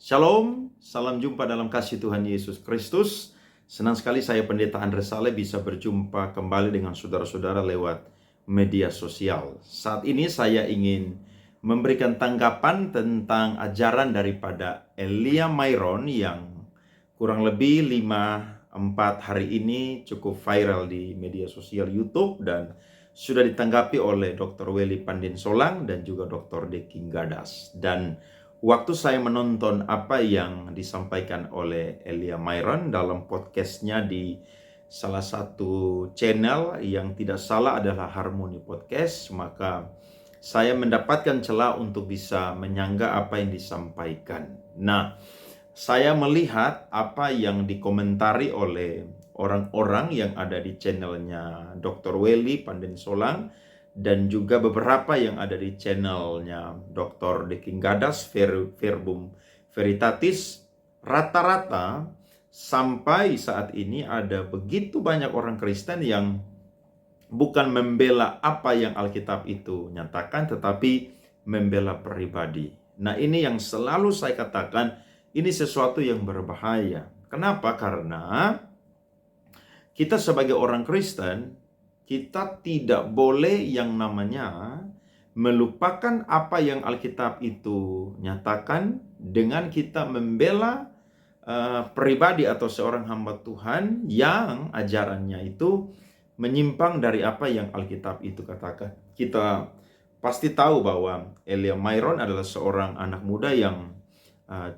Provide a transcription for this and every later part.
Shalom, salam jumpa dalam kasih Tuhan Yesus Kristus. Senang sekali saya Pendeta Andre Saleh bisa berjumpa kembali dengan saudara-saudara lewat media sosial. Saat ini saya ingin memberikan tanggapan tentang ajaran daripada Elia Myron yang kurang lebih 5-4 hari ini cukup viral di media sosial YouTube dan sudah ditanggapi oleh Dr. Welly Pandin Solang dan juga Dr. Deking Gadas. Dan waktu saya menonton apa yang disampaikan oleh Elia Myron dalam podcastnya di salah satu channel yang tidak salah adalah Harmony Podcast, maka saya mendapatkan celah untuk bisa menyanggah apa yang disampaikan. Nah, saya melihat apa yang dikomentari oleh orang-orang yang ada di channelnya Dr. Welly Pandin Solang dan juga beberapa yang ada di channelnya Dr. Deking Gadas, Verbum Veritatis. Rata-rata sampai saat ini ada begitu banyak orang Kristen yang bukan membela apa yang Alkitab itu nyatakan, tetapi membela pribadi. Nah, ini yang selalu saya katakan, ini sesuatu yang berbahaya. Kenapa? Karena kita sebagai orang Kristen, kita tidak boleh yang namanya melupakan apa yang Alkitab itu nyatakan dengan kita membela pribadi atau seorang hamba Tuhan yang ajarannya itu menyimpang dari apa yang Alkitab itu katakan. Kita pasti tahu bahwa Elia Myron adalah seorang anak muda yang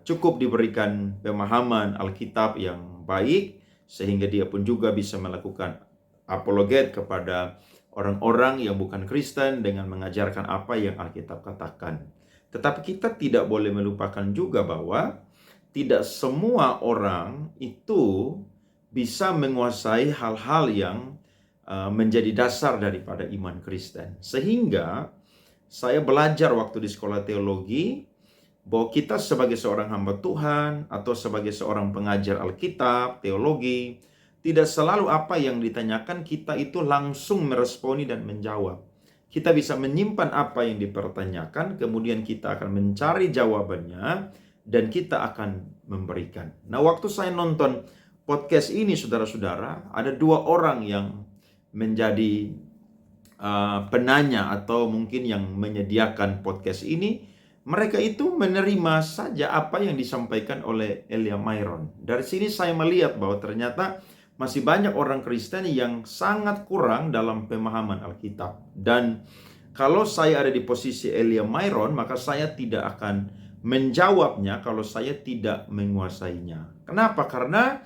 cukup diberikan pemahaman Alkitab yang baik, sehingga dia pun juga bisa melakukan apologet kepada orang-orang yang bukan Kristen dengan mengajarkan apa yang Alkitab katakan. Tetapi kita tidak boleh melupakan juga bahwa tidak semua orang itu bisa menguasai hal-hal yang menjadi dasar daripada iman Kristen. Sehingga saya belajar waktu di sekolah teologi bahwa kita sebagai seorang hamba Tuhan atau sebagai seorang pengajar Alkitab, teologi, tidak selalu apa yang ditanyakan kita itu langsung meresponi dan menjawab. Kita bisa menyimpan apa yang dipertanyakan, kemudian kita akan mencari jawabannya, dan kita akan memberikan. Nah, waktu saya nonton podcast ini, saudara-saudara, ada dua orang yang menjadi penanya atau mungkin yang menyediakan podcast ini. Mereka itu menerima saja apa yang disampaikan oleh Elia Myron. Dari sini saya melihat bahwa ternyata masih banyak orang Kristen yang sangat kurang dalam pemahaman Alkitab. Dan kalau saya ada di posisi Elia Myron, maka saya tidak akan menjawabnya kalau saya tidak menguasainya. Kenapa? Karena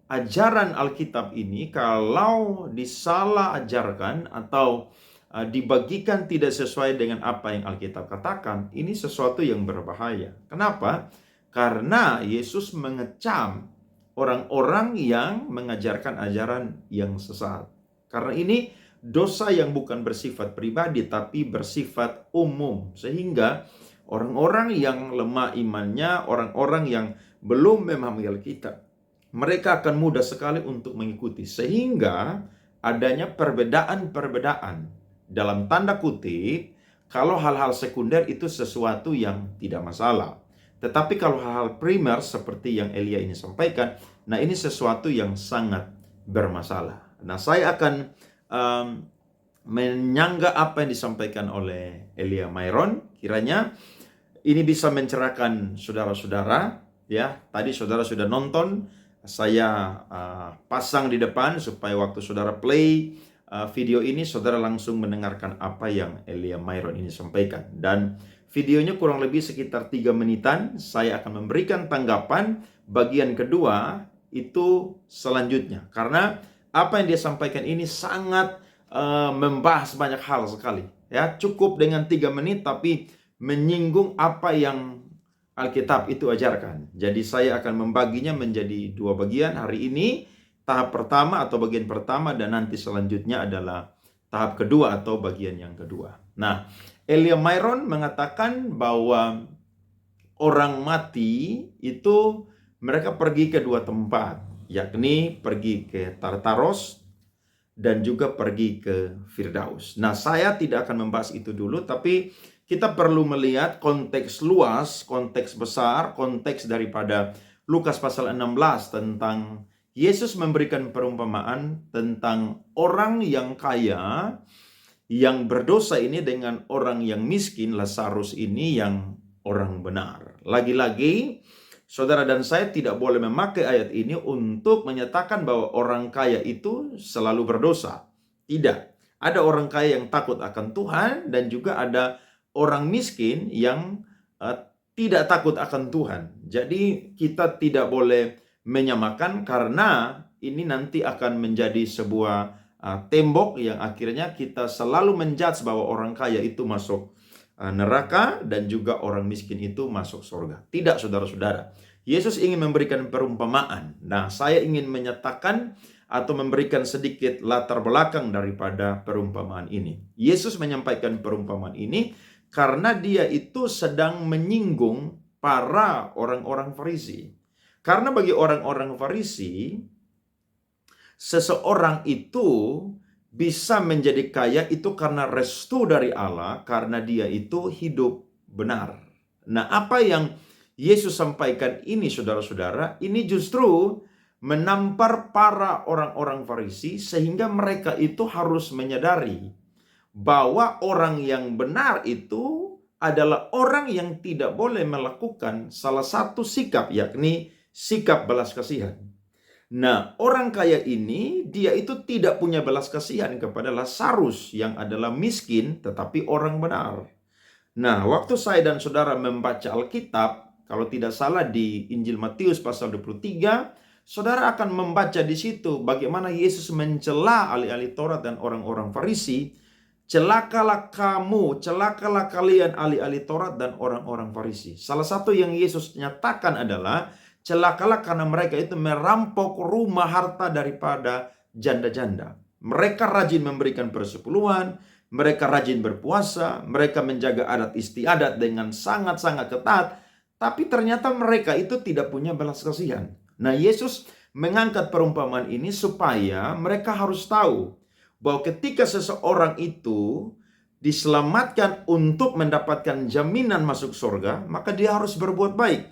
ajaran Alkitab ini kalau disalah ajarkan atau dibagikan tidak sesuai dengan apa yang Alkitab katakan, ini sesuatu yang berbahaya. Kenapa? Karena Yesus mengecam orang-orang yang mengajarkan ajaran yang sesat. Karena ini dosa yang bukan bersifat pribadi tapi bersifat umum, sehingga orang-orang yang lemah imannya, orang-orang yang belum memahami Alkitab, mereka akan mudah sekali untuk mengikuti, sehingga adanya perbedaan-perbedaan. Dalam tanda kutip, kalau hal-hal sekunder itu sesuatu yang tidak masalah. Tetapi kalau hal-hal primer seperti yang Elia ini sampaikan, nah ini sesuatu yang sangat bermasalah. Nah, saya akan menyanggah apa yang disampaikan oleh Elia Myron. Kiranya ini bisa mencerahkan saudara-saudara. Ya, tadi saudara sudah nonton, saya pasang di depan supaya waktu saudara play video ini, saudara langsung mendengarkan apa yang Elia Myron ini sampaikan. Dan videonya kurang lebih sekitar 3 menitan. Saya akan memberikan tanggapan bagian kedua itu selanjutnya. Karena apa yang dia sampaikan ini sangat membahas banyak hal sekali. Ya, cukup dengan 3 menit tapi menyinggung apa yang Alkitab itu ajarkan. Jadi saya akan membaginya menjadi 2 bagian hari ini. Tahap pertama atau bagian pertama, dan nanti selanjutnya adalah tahap kedua atau bagian yang kedua. Nah, Elia Myron mengatakan bahwa orang mati itu mereka pergi ke 2 tempat, yakni pergi ke Tartaros dan juga pergi ke Firdaus. Nah, saya tidak akan membahas itu dulu, tapi kita perlu melihat konteks luas, konteks besar, konteks daripada Lukas pasal 16 tentang Yesus memberikan perumpamaan tentang orang yang kaya yang berdosa ini dengan orang yang miskin, Lazarus ini yang orang benar. Lagi-lagi, saudara dan saya tidak boleh memakai ayat ini untuk menyatakan bahwa orang kaya itu selalu berdosa. Tidak. Ada orang kaya yang takut akan Tuhan dan juga ada orang miskin yang tidak takut akan Tuhan. Jadi kita tidak boleh menyamakan karena ini nanti akan menjadi sebuah tembok yang akhirnya kita selalu menjudge bahwa orang kaya itu masuk neraka dan juga orang miskin itu masuk surga. Tidak, saudara-saudara. Yesus ingin memberikan perumpamaan. Nah, saya ingin menyatakan atau memberikan sedikit latar belakang daripada perumpamaan ini. Yesus menyampaikan perumpamaan ini karena dia itu sedang menyinggung para orang-orang Farisi. Karena bagi orang-orang Farisi, seseorang itu bisa menjadi kaya itu karena restu dari Allah, karena dia itu hidup benar. Nah, apa yang Yesus sampaikan ini, saudara-saudara, ini justru menampar para orang-orang Farisi sehingga mereka itu harus menyadari bahwa orang yang benar itu adalah orang yang tidak boleh melakukan salah satu sikap, yakni sikap belas kasihan. Nah, orang kaya ini dia itu tidak punya belas kasihan kepada Lazarus yang adalah miskin tetapi orang benar. Nah, waktu saya dan saudara membaca Alkitab, kalau tidak salah di Injil Matius pasal 23, saudara akan membaca di situ bagaimana Yesus mencela ahli-ahli Taurat dan orang-orang Farisi. Celakalah kamu, celakalah kalian ahli-ahli Taurat dan orang-orang Farisi. Salah satu yang Yesus nyatakan adalah celakalah karena mereka itu merampok rumah harta daripada janda-janda. Mereka rajin memberikan persepuluhan, mereka rajin berpuasa, mereka menjaga adat istiadat dengan sangat-sangat ketat, tapi ternyata mereka itu tidak punya belas kasihan. Nah, Yesus mengangkat perumpamaan ini supaya mereka harus tahu bahwa ketika seseorang itu diselamatkan untuk mendapatkan jaminan masuk surga, maka dia harus berbuat baik.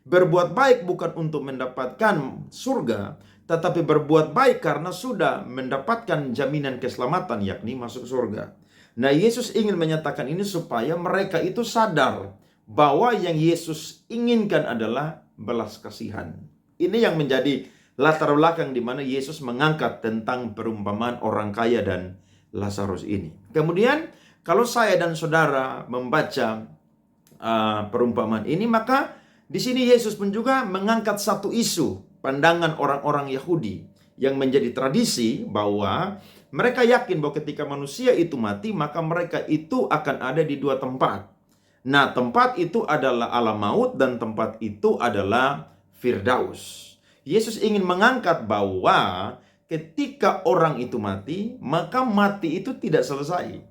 Berbuat baik bukan untuk mendapatkan surga, tetapi berbuat baik karena sudah mendapatkan jaminan keselamatan, yakni masuk surga. Nah, Yesus ingin menyatakan ini supaya mereka itu sadar bahwa yang Yesus inginkan adalah belas kasihan. Ini yang menjadi latar belakang di mana Yesus mengangkat tentang perumpamaan orang kaya dan Lazarus ini. Kemudian, kalau saya dan saudara membaca perumpamaan ini, maka di sini Yesus pun juga mengangkat satu isu pandangan orang-orang Yahudi yang menjadi tradisi bahwa mereka yakin bahwa ketika manusia itu mati, maka mereka itu akan ada di dua tempat. Nah, tempat itu adalah alam maut dan tempat itu adalah Firdaus. Yesus ingin mengangkat bahwa ketika orang itu mati, maka mati itu tidak selesai.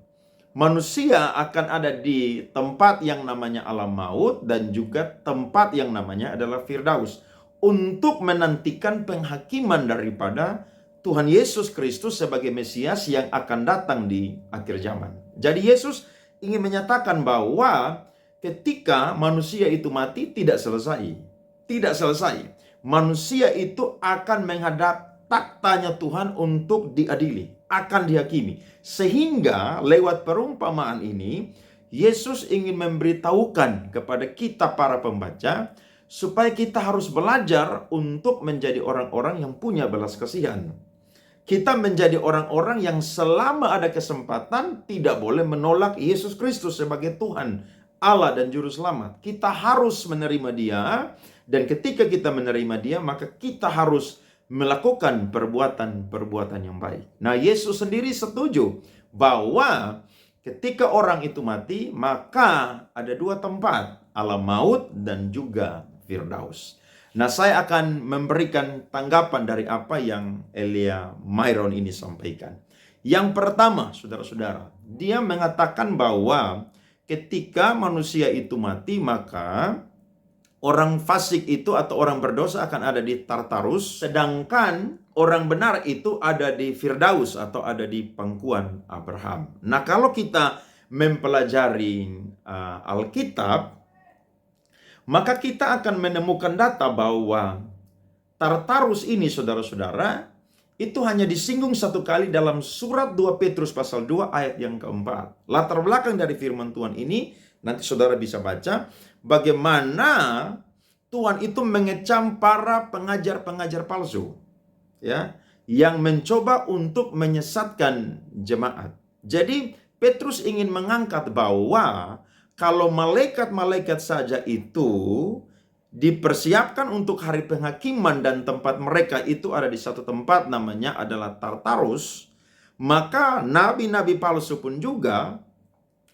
Manusia akan ada di tempat yang namanya alam maut dan juga tempat yang namanya adalah Firdaus untuk menantikan penghakiman daripada Tuhan Yesus Kristus sebagai Mesias yang akan datang di akhir zaman. Jadi Yesus ingin menyatakan bahwa ketika manusia itu mati tidak selesai. Tidak selesai. Manusia itu akan menghadap taktanya Tuhan untuk diadili, akan dihakimi. Sehingga lewat perumpamaan ini, Yesus ingin memberitahukan kepada kita para pembaca, supaya kita harus belajar untuk menjadi orang-orang yang punya belas kasihan. Kita menjadi orang-orang yang selama ada kesempatan tidak boleh menolak Yesus Kristus sebagai Tuhan, Allah dan Juru Selamat. Kita harus menerima Dia, dan ketika kita menerima Dia, maka kita harus melakukan perbuatan-perbuatan yang baik. Nah, Yesus sendiri setuju bahwa ketika orang itu mati, maka ada dua tempat, alam maut dan juga Firdaus. Nah, saya akan memberikan tanggapan dari apa yang Elia Myron ini sampaikan. Yang pertama, saudara-saudara, dia mengatakan bahwa ketika manusia itu mati, maka orang fasik itu atau orang berdosa akan ada di Tartarus, sedangkan orang benar itu ada di Firdaus atau ada di pangkuan Abraham. Nah, kalau kita mempelajari Alkitab, maka kita akan menemukan data bahwa Tartarus ini, saudara-saudara, itu hanya disinggung satu kali dalam surat 2 Petrus pasal 2 ayat yang keempat. Latar belakang dari firman Tuhan ini, nanti saudara bisa baca, bagaimana Tuhan itu mengecam para pengajar-pengajar palsu, ya, yang mencoba untuk menyesatkan jemaat. Jadi Petrus ingin mengangkat bahwa kalau malaikat-malaikat saja itu dipersiapkan untuk hari penghakiman dan tempat mereka itu ada di satu tempat namanya adalah Tartarus, maka nabi-nabi palsu pun juga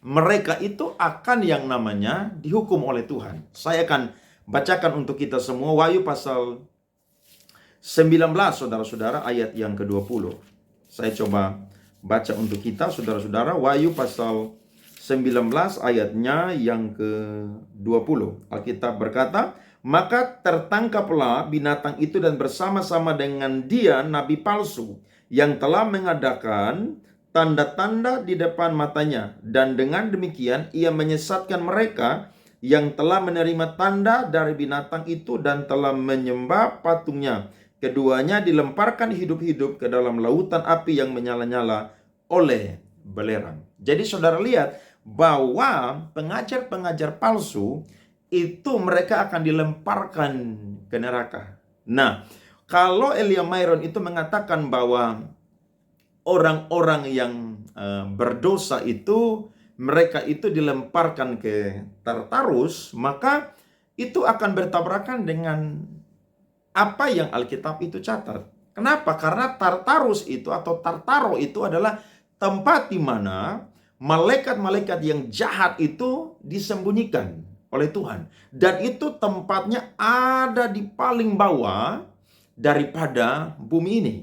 mereka itu akan yang namanya dihukum oleh Tuhan. Saya akan bacakan untuk kita semua Wahyu pasal 19, saudara-saudara, ayat yang ke-20. Saya coba baca untuk kita, saudara-saudara, Wahyu pasal 19 ayatnya yang ke-20. Alkitab berkata, maka tertangkaplah binatang itu dan bersama-sama dengan dia nabi palsu yang telah mengadakan tanda-tanda di depan matanya. Dan dengan demikian ia menyesatkan mereka yang telah menerima tanda dari binatang itu dan telah menyembah patungnya. Keduanya dilemparkan hidup-hidup ke dalam lautan api yang menyala-nyala oleh belerang. Jadi saudara lihat bahwa pengajar-pengajar palsu itu mereka akan dilemparkan ke neraka. Nah, kalau Elia Myron itu mengatakan bahwa orang-orang yang berdosa itu mereka itu dilemparkan ke Tartarus, maka itu akan bertabrakan dengan apa yang Alkitab itu catat. Kenapa? Karena Tartarus itu atau Tartaro itu adalah tempat di mana malaikat-malaikat yang jahat itu disembunyikan oleh Tuhan. Dan itu tempatnya ada di paling bawah daripada bumi ini.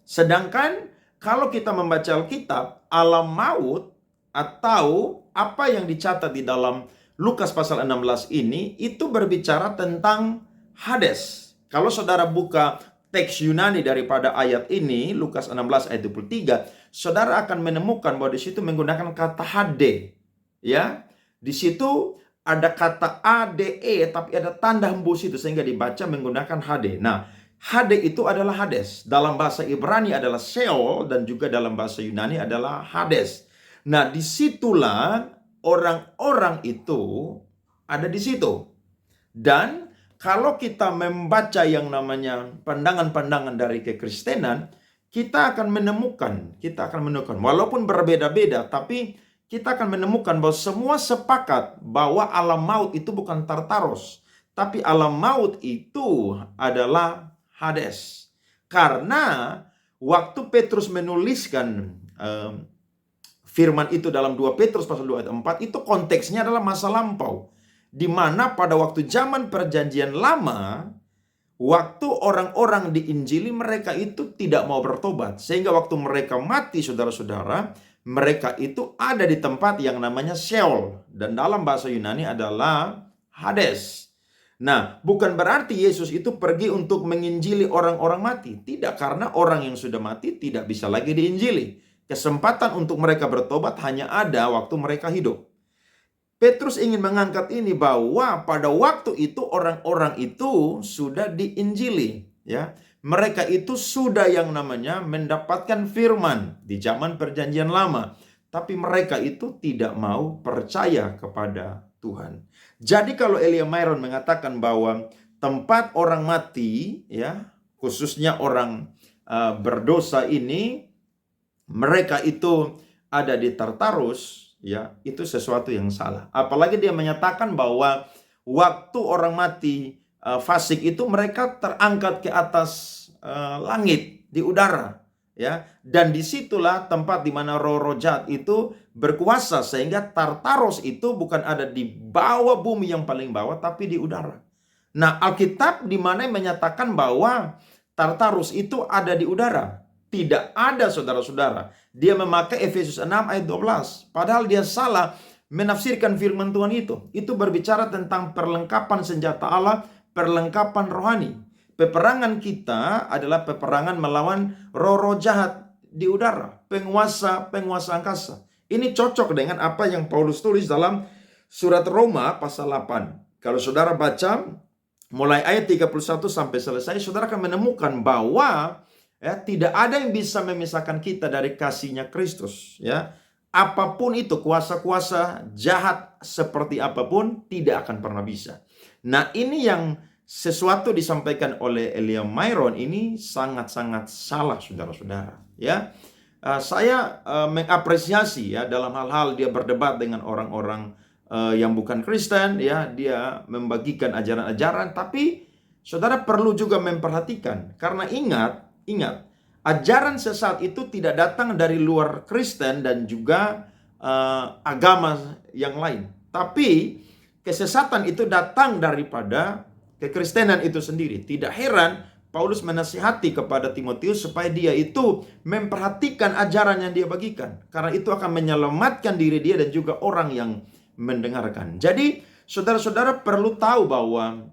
Sedangkan kalau kita membaca Alkitab, alam maut atau apa yang dicatat di dalam Lukas pasal 16 ini itu berbicara tentang Hades. Kalau saudara buka teks Yunani daripada ayat ini, Lukas 16 ayat 23, saudara akan menemukan bahwa di situ menggunakan kata Hade. Ya, di situ ada kata ADE tapi ada tanda hembus itu sehingga dibaca menggunakan Hade. Nah, Hade itu adalah Hades. Dalam bahasa Ibrani adalah Sheol dan juga dalam bahasa Yunani adalah Hades. Nah, disitulah orang-orang itu ada di situ. Dan kalau kita membaca yang namanya pandangan-pandangan dari kekristenan, kita akan menemukan walaupun berbeda-beda, tapi kita akan menemukan bahwa semua sepakat bahwa alam maut itu bukan Tartarus, tapi alam maut itu adalah Hades. Karena waktu Petrus menuliskan firman itu dalam 2 Petrus pasal 2 ayat 4, itu konteksnya adalah masa lampau. Di mana pada waktu zaman perjanjian lama, waktu orang-orang diinjili mereka itu tidak mau bertobat. Sehingga waktu mereka mati, saudara-saudara, mereka itu ada di tempat yang namanya Sheol. Dan dalam bahasa Yunani adalah Hades. Nah, bukan berarti Yesus itu pergi untuk menginjili orang-orang mati. Tidak, karena orang yang sudah mati tidak bisa lagi diinjili. Kesempatan untuk mereka bertobat hanya ada waktu mereka hidup. Petrus ingin mengangkat ini bahwa pada waktu itu orang-orang itu sudah diinjili, ya. Mereka itu sudah yang namanya mendapatkan firman di zaman perjanjian lama, tapi mereka itu tidak mau percaya kepada Tuhan. Jadi kalau Elia Myron mengatakan bahwa tempat orang mati, ya, khususnya orang berdosa ini, mereka itu ada di Tartarus, ya, itu sesuatu yang salah. Apalagi dia menyatakan bahwa waktu orang mati fasik itu mereka terangkat ke atas langit di udara, ya, dan disitulah tempat di mana roh-roh jahat itu berkuasa, sehingga Tartarus itu bukan ada di bawah bumi yang paling bawah, tapi di udara. Nah, Alkitab di mana menyatakan bahwa Tartarus itu ada di udara. Tidak ada, saudara-saudara. Dia memakai Efesus 6 ayat 12. Padahal dia salah menafsirkan firman Tuhan itu. Itu berbicara tentang perlengkapan senjata Allah, perlengkapan rohani. Peperangan kita adalah peperangan melawan roh-roh jahat di udara, penguasa angkasa. Ini cocok dengan apa yang Paulus tulis dalam surat Roma pasal 8. Kalau saudara baca mulai ayat 31 sampai selesai, saudara akan menemukan bahwa tidak ada yang bisa memisahkan kita dari kasih-Nya Kristus, ya. Apapun itu, kuasa-kuasa jahat seperti apapun tidak akan pernah bisa. Nah, ini yang sesuatu disampaikan oleh Elia Myron ini sangat-sangat salah, saudara-saudara, ya. Saya mengapresiasi, ya, dalam hal-hal dia berdebat dengan orang-orang yang bukan Kristen, ya, dia membagikan ajaran-ajaran, tapi saudara perlu juga memperhatikan, karena ingat, ajaran sesat itu tidak datang dari luar Kristen dan juga agama yang lain. Tapi kesesatan itu datang daripada kekristenan itu sendiri. Tidak heran Paulus menasihati kepada Timotius supaya dia itu memperhatikan ajaran yang dia bagikan. Karena itu akan menyelamatkan diri dia dan juga orang yang mendengarkan. Jadi saudara-saudara perlu tahu bahwa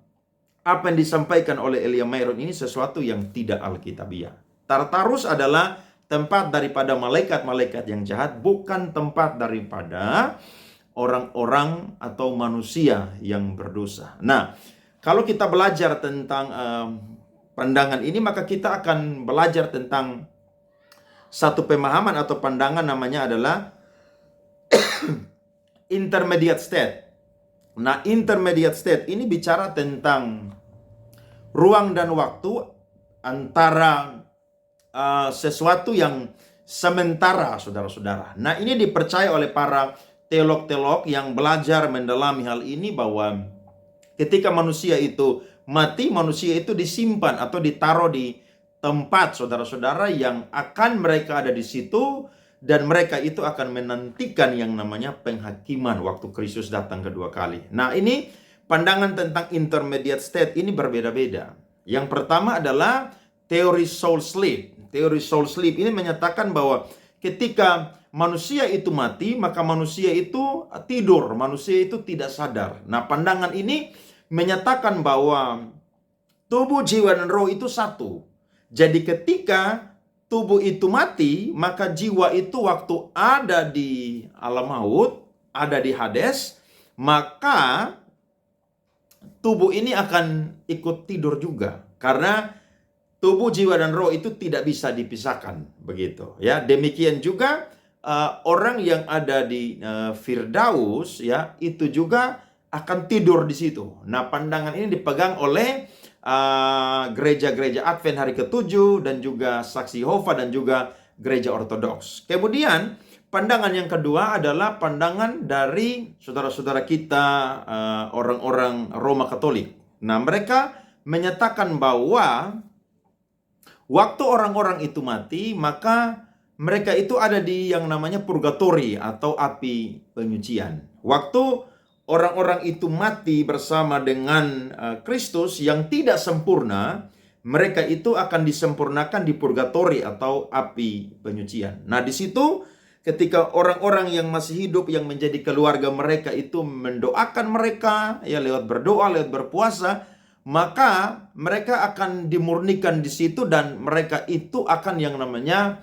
apa yang disampaikan oleh Elia Myron ini sesuatu yang tidak alkitabiah. Tartarus adalah tempat daripada malaikat-malaikat yang jahat, bukan tempat daripada orang-orang atau manusia yang berdosa. Nah, kalau kita belajar tentang pandangan ini, maka kita akan belajar tentang satu pemahaman atau pandangan, namanya adalah intermediate state. Nah, intermediate state ini bicara tentang ruang dan waktu antara sesuatu yang sementara, saudara-saudara. Nah, ini dipercaya oleh para teolog-teolog yang belajar mendalami hal ini, bahwa ketika manusia itu mati, manusia itu disimpan atau ditaruh di tempat, saudara-saudara, yang akan mereka ada di situ, dan mereka itu akan menantikan yang namanya penghakiman waktu Kristus datang kedua kali. Nah, ini pandangan tentang intermediate state ini berbeda-beda. Yang pertama adalah teori soul sleep. Teori soul sleep ini menyatakan bahwa ketika manusia itu mati, maka manusia itu tidur, manusia itu tidak sadar. Nah, pandangan ini menyatakan bahwa tubuh, jiwa, dan roh itu satu. Jadi ketika tubuh itu mati, maka jiwa itu waktu ada di alam maut, ada di Hades, maka tubuh ini akan ikut tidur juga. Karena tubuh, jiwa, dan roh itu tidak bisa dipisahkan, begitu, ya. Demikian juga orang yang ada di Firdaus, ya, itu juga akan tidur di situ. Nah, pandangan ini dipegang oleh gereja-gereja Advent hari ke-7 dan juga Saksi Yehova dan juga gereja Ortodoks. Kemudian pandangan yang kedua adalah pandangan dari saudara-saudara kita orang-orang Roma Katolik. Nah, mereka menyatakan bahwa waktu orang-orang itu mati, maka mereka itu ada di yang namanya purgatori atau api penyucian. Waktu orang-orang itu mati bersama dengan Kristus yang tidak sempurna, mereka itu akan disempurnakan di purgatori atau api penyucian. Nah, di situ ketika orang-orang yang masih hidup yang menjadi keluarga mereka itu mendoakan mereka, ya, lewat berdoa, lewat berpuasa, maka mereka akan dimurnikan di situ, dan mereka itu akan yang namanya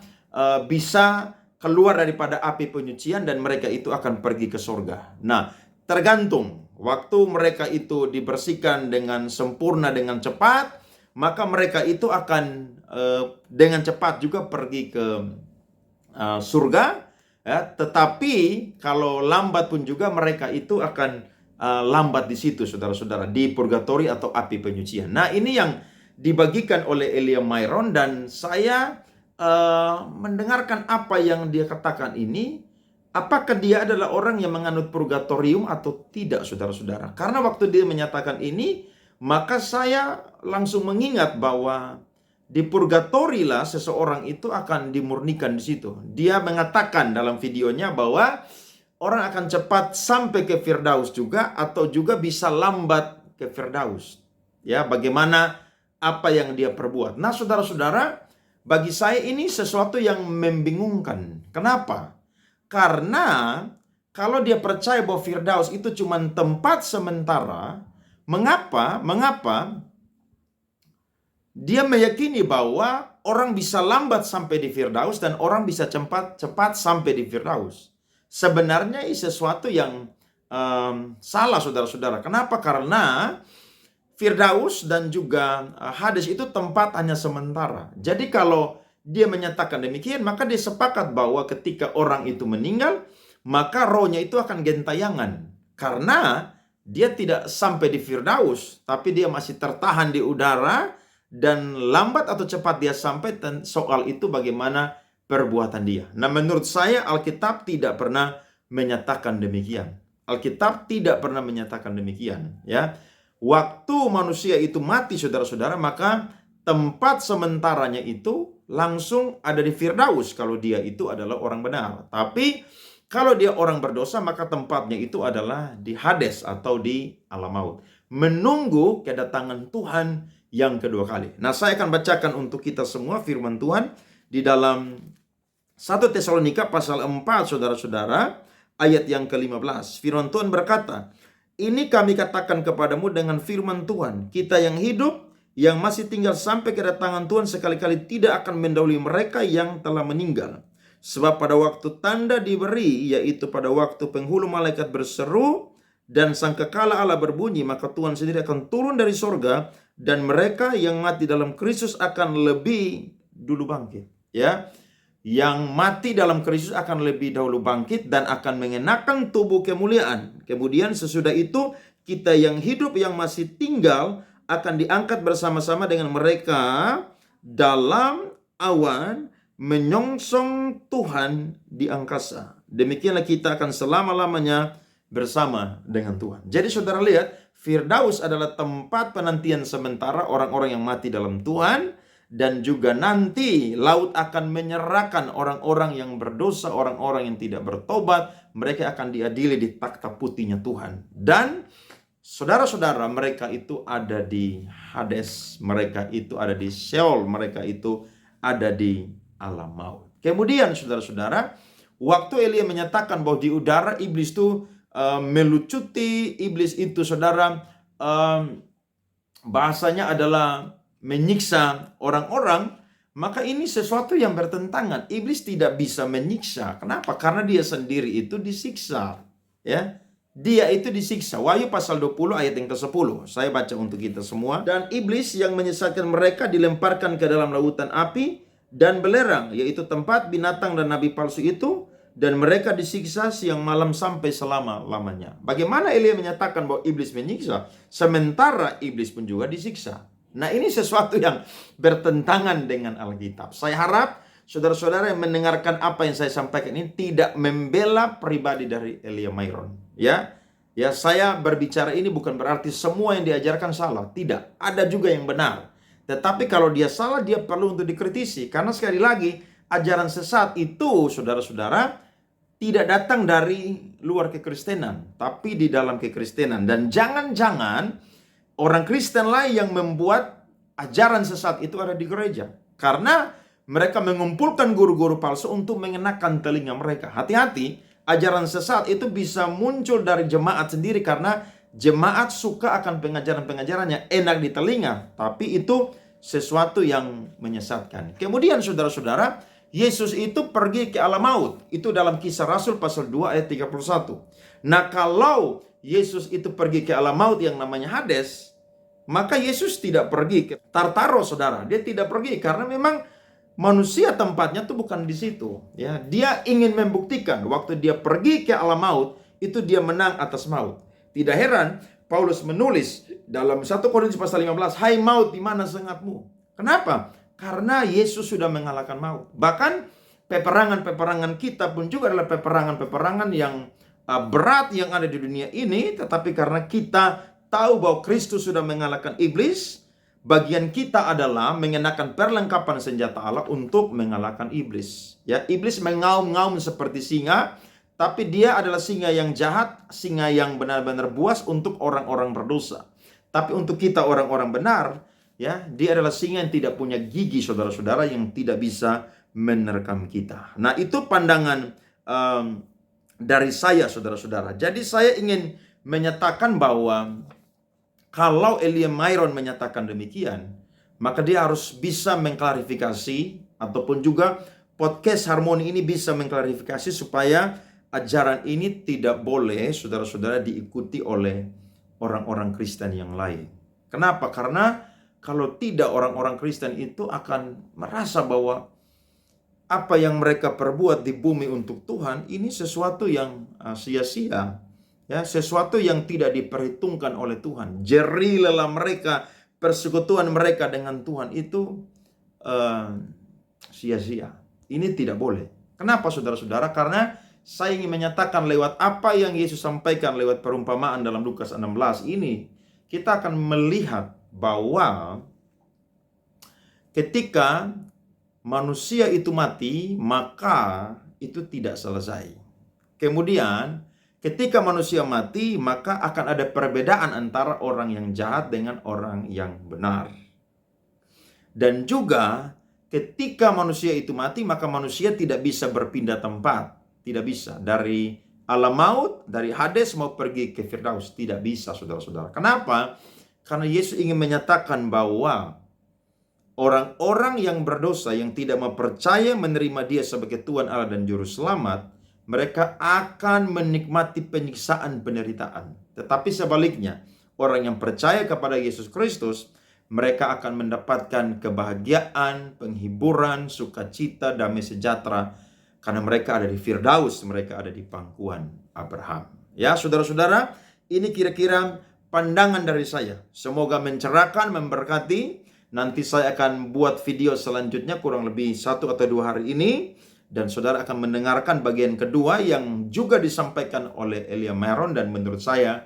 bisa keluar daripada api penyucian, dan mereka itu akan pergi ke surga. Nah, tergantung waktu mereka itu dibersihkan dengan sempurna, dengan cepat, maka mereka itu akan dengan cepat juga pergi ke surga, ya. Tetapi kalau lambat pun juga mereka itu akan lambat di situ, saudara-saudara, di purgatori atau api penyucian. Nah, ini yang dibagikan oleh Elia Myron, dan saya mendengarkan apa yang dia katakan ini. Apakah dia adalah orang yang menganut purgatorium atau tidak, saudara-saudara? Karena waktu dia menyatakan ini, maka saya langsung mengingat bahwa di purgatori lah seseorang itu akan dimurnikan di situ. Dia mengatakan dalam videonya bahwa orang akan cepat sampai ke Firdaus juga, atau juga bisa lambat ke Firdaus. Ya, bagaimana apa yang dia perbuat. Nah, saudara-saudara, bagi saya ini sesuatu yang membingungkan. Kenapa? Karena kalau dia percaya bahwa Firdaus itu cuma tempat sementara, mengapa dia meyakini bahwa orang bisa lambat sampai di Firdaus dan orang bisa cepat sampai di Firdaus? sebenarnya ini sesuatu yang salah, saudara-saudara. Kenapa? Karena Firdaus dan juga Hades itu tempat hanya sementara. Jadi kalau dia menyatakan demikian, maka dia sepakat bahwa ketika orang itu meninggal, maka rohnya itu akan gentayangan. Karena dia tidak sampai di Firdaus, tapi dia masih tertahan di udara, dan lambat atau cepat dia sampai. Soal itu bagaimana perbuatan dia. Nah, menurut saya Alkitab tidak pernah menyatakan demikian. Alkitab tidak pernah menyatakan demikian, ya. Waktu manusia itu mati, saudara-saudara, maka tempat sementaranya itu langsung ada di Firdaus kalau dia itu adalah orang benar. Tapi kalau dia orang berdosa, maka tempatnya itu adalah di Hades atau di alam maut, menunggu kedatangan Tuhan yang kedua kali. Nah, saya akan bacakan untuk kita semua firman Tuhan di dalam 1 Tesalonika pasal 4, saudara-saudara, ayat yang ke-15. Firman Tuhan berkata, "Ini kami katakan kepadamu dengan firman Tuhan, kita yang hidup, yang masih tinggal sampai kedatangan Tuhan sekali-kali tidak akan mendahului mereka yang telah meninggal. Sebab pada waktu tanda diberi, yaitu pada waktu penghulu malaikat berseru dan sangkakala Allah berbunyi, maka Tuhan sendiri akan turun dari sorga, dan mereka yang mati dalam Kristus akan lebih dulu bangkit." Ya, yang mati dalam Kristus akan lebih dahulu bangkit dan akan mengenakan tubuh kemuliaan. Kemudian sesudah itu kita yang hidup yang masih tinggal akan diangkat bersama-sama dengan mereka dalam awan menyongsong Tuhan di angkasa. Demikianlah kita akan selama-lamanya bersama dengan Tuhan. Jadi saudara lihat, Firdaus adalah tempat penantian sementara orang-orang yang mati dalam Tuhan. Dan juga nanti laut akan menyerahkan orang-orang yang berdosa, orang-orang yang tidak bertobat. Mereka akan diadili di takhta putihnya Tuhan. Dan saudara-saudara, mereka itu ada di Hades, mereka itu ada di Sheol, mereka itu ada di alam maut. Kemudian saudara-saudara, waktu Elia menyatakan bahwa di udara iblis itu melucuti, iblis itu saudara bahasanya adalah menyiksa orang-orang, maka ini sesuatu yang bertentangan. Iblis tidak bisa menyiksa. Kenapa? Karena dia sendiri itu disiksa. Ya, dia itu disiksa. Wahyu pasal 20 ayat yang ke-10. Saya baca untuk kita semua. Dan iblis yang menyesatkan mereka dilemparkan ke dalam lautan api dan belerang, yaitu tempat binatang dan nabi palsu itu, dan mereka disiksa siang malam sampai selama-lamanya. Bagaimana Elia menyatakan bahwa iblis menyiksa, sementara iblis pun juga disiksa? Nah, ini sesuatu yang bertentangan dengan Alkitab. Saya harap saudara-saudara yang mendengarkan apa yang saya sampaikan ini tidak membela pribadi dari Elia Myron. Ya, saya berbicara ini bukan berarti semua yang diajarkan salah. Tidak, ada juga yang benar. Tetapi kalau dia salah, dia perlu untuk dikritisi. Karena sekali lagi, ajaran sesat itu, saudara-saudara, tidak datang dari luar kekristenan, tapi di dalam kekristenan. Dan jangan-jangan orang Kristen lain yang membuat ajaran sesat itu ada di gereja. Karena mereka mengumpulkan guru-guru palsu untuk mengenakan telinga mereka. Hati-hati, ajaran sesat itu bisa muncul dari jemaat sendiri. Karena jemaat suka akan pengajaran-pengajarannya, enak di telinga. Tapi itu sesuatu yang menyesatkan. Kemudian saudara-saudara, Yesus itu pergi ke alam maut. Itu dalam Kisah Rasul pasal 2 ayat 31. Nah, kalau Yesus itu pergi ke alam maut yang namanya Hades, maka Yesus tidak pergi ke Tartaros, saudara. Dia tidak pergi karena memang manusia tempatnya tuh bukan di situ. Ya, dia ingin membuktikan waktu dia pergi ke alam maut itu dia menang atas maut. Tidak heran Paulus menulis dalam 1 Korintus pasal 15, "Hai maut, di mana sengatmu?" Kenapa? Karena Yesus sudah mengalahkan maut. Bahkan peperangan-peperangan kita pun juga adalah peperangan-peperangan yang berat yang ada di dunia ini, tetapi karena kita tahu bahwa Kristus sudah mengalahkan iblis, bagian kita adalah mengenakan perlengkapan senjata Allah untuk mengalahkan iblis. Ya, iblis mengaum-ngaum seperti singa, tapi dia adalah singa yang jahat, singa yang benar-benar buas untuk orang-orang berdosa. Tapi untuk kita orang-orang benar, ya, dia adalah singa yang tidak punya gigi, saudara-saudara, yang tidak bisa menerkam kita. Nah, itu pandangan dari saya, saudara-saudara. Jadi saya ingin menyatakan bahwa kalau Elia Myron menyatakan demikian, maka dia harus bisa mengklarifikasi, ataupun juga podcast Harmoni ini bisa mengklarifikasi supaya ajaran ini tidak boleh saudara-saudara diikuti oleh orang-orang Kristen yang lain. Kenapa? Karena kalau tidak, orang-orang Kristen itu akan merasa bahwa apa yang mereka perbuat di bumi untuk Tuhan ini sesuatu yang sia-sia, ya, sesuatu yang tidak diperhitungkan oleh Tuhan. Jerih lelah mereka, persekutuan mereka dengan Tuhan itu sia-sia. Ini tidak boleh. Kenapa saudara-saudara? Karena saya ingin menyatakan lewat apa yang Yesus sampaikan lewat perumpamaan dalam Lukas 16 ini, kita akan melihat bahwa ketika manusia itu mati, maka itu tidak selesai. Kemudian, ketika manusia mati, maka akan ada perbedaan antara orang yang jahat dengan orang yang benar. Dan juga, ketika manusia itu mati, maka manusia tidak bisa berpindah tempat. Tidak bisa. Dari alam maut, dari Hades mau pergi ke Firdaus. Tidak bisa, saudara-saudara. Kenapa? Karena Yesus ingin menyatakan bahwa orang-orang yang berdosa, yang tidak mempercaya menerima Dia sebagai Tuhan Allah dan Juru Selamat, mereka akan menikmati penyiksaan, penderitaan. Tetapi sebaliknya, orang yang percaya kepada Yesus Kristus, mereka akan mendapatkan kebahagiaan, penghiburan, sukacita, damai sejahtera, karena mereka ada di Firdaus, mereka ada di pangkuan Abraham. Ya, saudara-saudara, ini kira-kira pandangan dari saya. Semoga mencerahkan, memberkati. Nanti saya akan buat video selanjutnya kurang lebih 1 atau 2 hari ini. Dan saudara akan mendengarkan bagian kedua yang juga disampaikan oleh Elia Meron. Dan menurut saya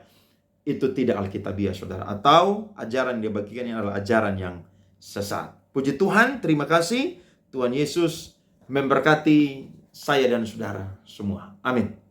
itu tidak alkitabiah, saudara. Atau ajaran dia bagikan yang adalah ajaran yang sesat. Puji Tuhan, terima kasih. Tuhan Yesus memberkati saya dan saudara semua. Amin.